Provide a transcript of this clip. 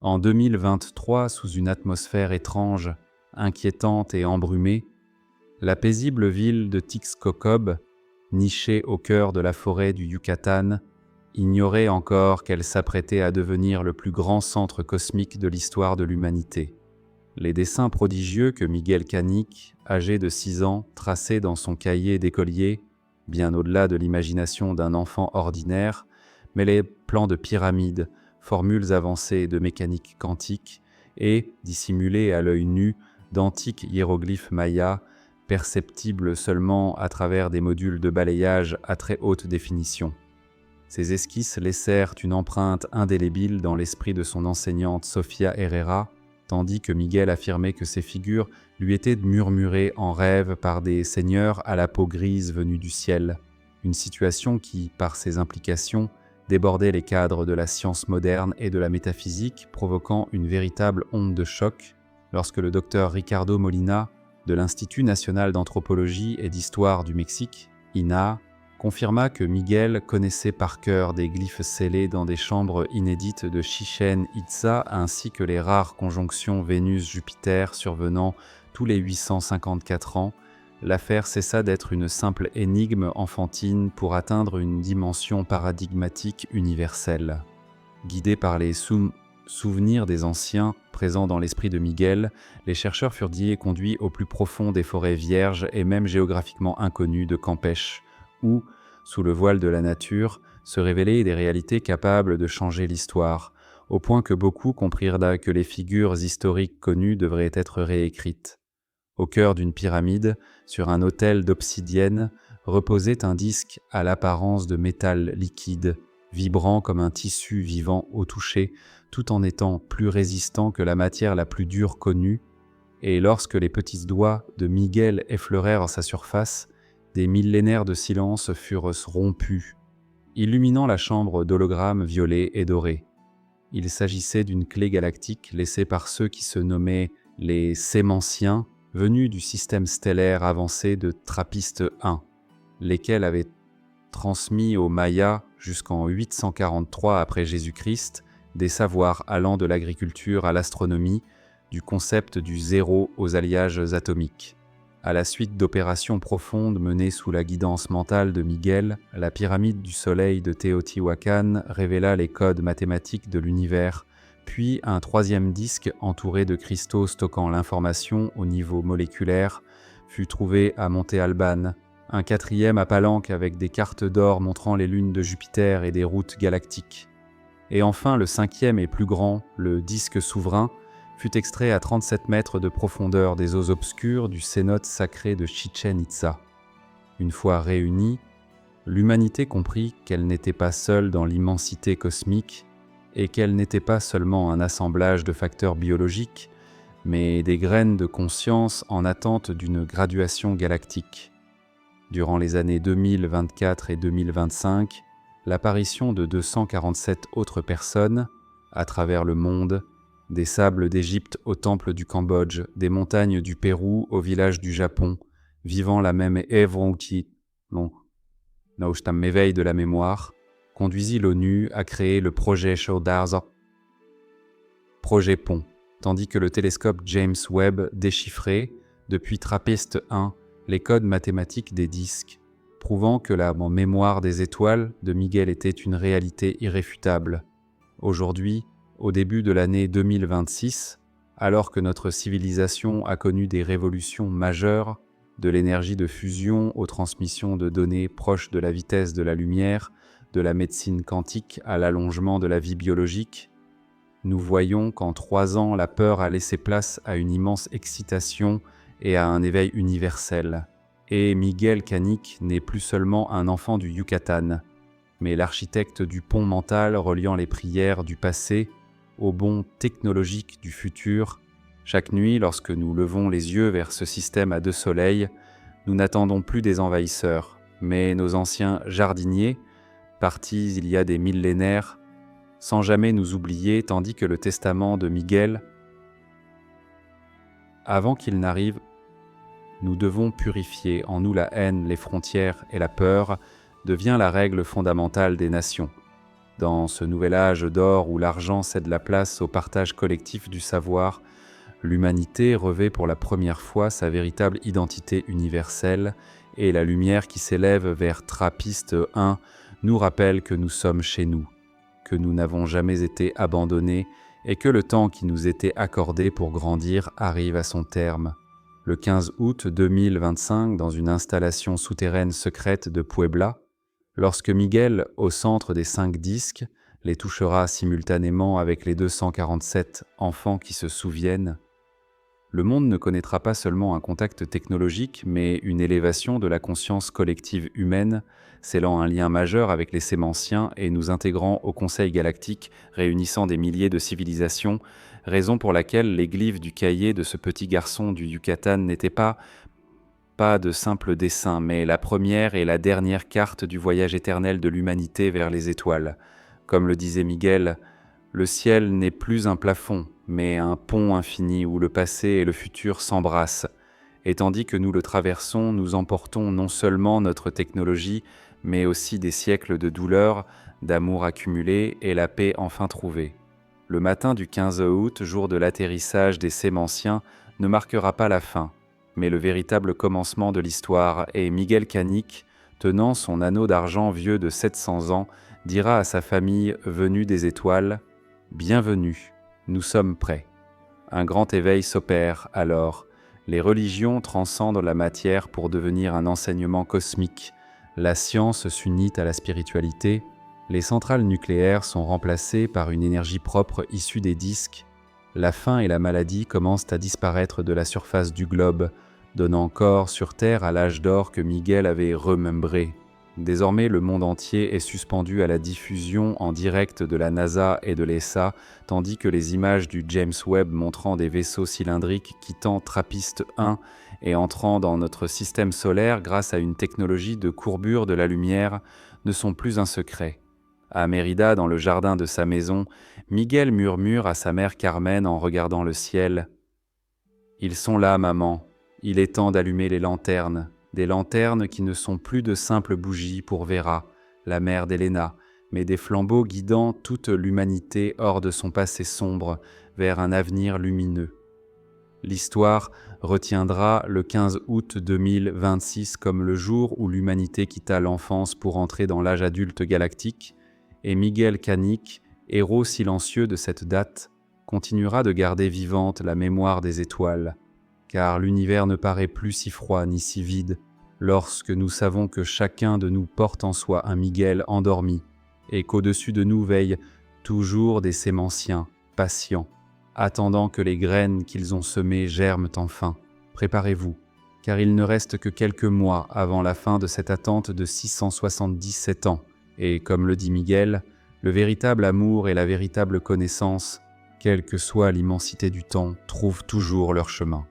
En 2023, sous une atmosphère étrange, inquiétante et embrumée, la paisible ville de Tixkokob, nichée au cœur de la forêt du Yucatan, ignorait encore qu'elle s'apprêtait à devenir le plus grand centre cosmique de l'histoire de l'humanité. Les dessins prodigieux que Miguel Canic, âgé de 6 ans, traçait dans son cahier d'écolier, bien au-delà de l'imagination d'un enfant ordinaire, mêlaient plans de pyramides, formules avancées de mécanique quantique et, dissimulés à l'œil nu, d'antiques hiéroglyphes mayas, perceptibles seulement à travers des modules de balayage à très haute définition. Ces esquisses laissèrent une empreinte indélébile dans l'esprit de son enseignante Sofia Herrera, tandis que Miguel affirmait que ces figures lui étaient murmurées en rêve par des seigneurs à la peau grise venus du ciel, une situation qui, par ses implications, débordait les cadres de la science moderne et de la métaphysique, provoquant une véritable onde de choc lorsque le docteur Ricardo Molina, de l'Institut national d'anthropologie et d'histoire du Mexique, INAH, confirma que Miguel connaissait par cœur des glyphes scellés dans des chambres inédites de Chichén Itzá ainsi que les rares conjonctions Vénus-Jupiter survenant tous les 854 ans. L'affaire cessa d'être une simple énigme enfantine pour atteindre une dimension paradigmatique universelle. Guidés par les souvenirs des anciens présents dans l'esprit de Miguel, les chercheurs furent conduits au plus profond des forêts vierges et même géographiquement inconnues de Campeche, où, sous le voile de la nature, se révélaient des réalités capables de changer l'histoire, au point que beaucoup comprirent que les figures historiques connues devraient être réécrites. Au cœur d'une pyramide, sur un autel d'obsidienne, reposait un disque à l'apparence de métal liquide, vibrant comme un tissu vivant au toucher, tout en étant plus résistant que la matière la plus dure connue, et lorsque les petits doigts de Miguel effleurèrent sa surface, des millénaires de silence furent rompus, illuminant la chambre d'hologrammes violets et dorés. Il s'agissait d'une clé galactique laissée par ceux qui se nommaient les Sémanciens, venus du système stellaire avancé de Trappiste 1, lesquels avaient transmis aux Mayas jusqu'en 843 après Jésus-Christ des savoirs allant de l'agriculture à l'astronomie, du concept du zéro aux alliages atomiques. À la suite d'opérations profondes menées sous la guidance mentale de Miguel, la pyramide du soleil de Teotihuacan révéla les codes mathématiques de l'univers, puis un troisième disque entouré de cristaux stockant l'information au niveau moléculaire fut trouvé à Monte Alban, un quatrième à Palenque avec des cartes d'or montrant les lunes de Jupiter et des routes galactiques. Et enfin le cinquième et plus grand, le disque souverain, fut extrait à 37 mètres de profondeur des eaux obscures du cénote sacré de Chichén Itzá. Une fois réunie, l'humanité comprit qu'elle n'était pas seule dans l'immensité cosmique et qu'elle n'était pas seulement un assemblage de facteurs biologiques, mais des graines de conscience en attente d'une graduation galactique. Durant les années 2024 et 2025, l'apparition de 247 autres personnes, à travers le monde, des sables d'Égypte au temple du Cambodge, des montagnes du Pérou au village du Japon, vivant la même m'éveil de la mémoire, conduisit l'ONU à créer le projet Shoudarza, projet Pont, tandis que le télescope James Webb déchiffrait, depuis TRAPPIST 1, les codes mathématiques des disques, prouvant que la mémoire des étoiles de Miguel était une réalité irréfutable. Aujourd'hui, au début de l'année 2026, alors que notre civilisation a connu des révolutions majeures, de l'énergie de fusion aux transmissions de données proches de la vitesse de la lumière, de la médecine quantique à l'allongement de la vie biologique, nous voyons qu'en 3 ans, la peur a laissé place à une immense excitation et à un éveil universel. Et Miguel Canic n'est plus seulement un enfant du Yucatan, mais l'architecte du pont mental reliant les prières du passé au bond technologique du futur. Chaque nuit, lorsque nous levons les yeux vers ce système à 2 soleils, nous n'attendons plus des envahisseurs, mais nos anciens jardiniers, partis il y a des millénaires, sans jamais nous oublier, tandis que le testament de Miguel, avant qu'il n'arrive, nous devons purifier en nous la haine, les frontières et la peur, devient la règle fondamentale des nations. Dans ce nouvel âge d'or où l'argent cède la place au partage collectif du savoir, l'humanité revêt pour la première fois sa véritable identité universelle et la lumière qui s'élève vers Trappiste 1 nous rappelle que nous sommes chez nous, que nous n'avons jamais été abandonnés et que le temps qui nous était accordé pour grandir arrive à son terme. Le 15 août 2025, dans une installation souterraine secrète de Puebla, lorsque Miguel, au centre des 5 disques, les touchera simultanément avec les 247 enfants qui se souviennent, le monde ne connaîtra pas seulement un contact technologique, mais une élévation de la conscience collective humaine, scellant un lien majeur avec les Sémanciens et nous intégrant au Conseil galactique réunissant des milliers de civilisations, raison pour laquelle les glyphes du cahier de ce petit garçon du Yucatan n'étaient pas de simples dessins, mais la première et la dernière carte du voyage éternel de l'humanité vers les étoiles. Comme le disait Miguel, le ciel n'est plus un plafond, mais un pont infini où le passé et le futur s'embrassent. Et tandis que nous le traversons, nous emportons non seulement notre technologie, mais aussi des siècles de douleur, d'amour accumulé et la paix enfin trouvée. Le matin du 15 août, jour de l'atterrissage des Sémanciens, ne marquera pas la fin, mais le véritable commencement de l'histoire, et Miguel Canic, tenant son anneau d'argent vieux de 700 ans, dira à sa famille venue des étoiles « Bienvenue, nous sommes prêts ». Un grand éveil s'opère alors. Les religions transcendent la matière pour devenir un enseignement cosmique. La science s'unit à la spiritualité. Les centrales nucléaires sont remplacées par une énergie propre issue des disques. La faim et la maladie commencent à disparaître de la surface du globe, donnant corps sur Terre à l'âge d'or que Miguel avait remembré. Désormais, le monde entier est suspendu à la diffusion en direct de la NASA et de l'ESA, tandis que les images du James Webb montrant des vaisseaux cylindriques quittant Trappiste 1 et entrant dans notre système solaire grâce à une technologie de courbure de la lumière ne sont plus un secret. À Mérida, dans le jardin de sa maison, Miguel murmure à sa mère Carmen en regardant le ciel « Ils sont là, maman. Il est temps d'allumer les lanternes. » Des lanternes qui ne sont plus de simples bougies pour Vera, la mère d'Elena, mais des flambeaux guidant toute l'humanité hors de son passé sombre vers un avenir lumineux. L'histoire retiendra le 15 août 2026 comme le jour où l'humanité quitta l'enfance pour entrer dans l'âge adulte galactique, et Miguel Canic, héros silencieux de cette date, continuera de garder vivante la mémoire des étoiles, car l'univers ne paraît plus si froid ni si vide lorsque nous savons que chacun de nous porte en soi un Miguel endormi et qu'au-dessus de nous veillent toujours des Sémanciens, patients, attendant que les graines qu'ils ont semées germent enfin. Préparez-vous, car il ne reste que quelques mois avant la fin de cette attente de 677 ans, et comme le dit Miguel, le véritable amour et la véritable connaissance, quelle que soit l'immensité du temps, trouvent toujours leur chemin.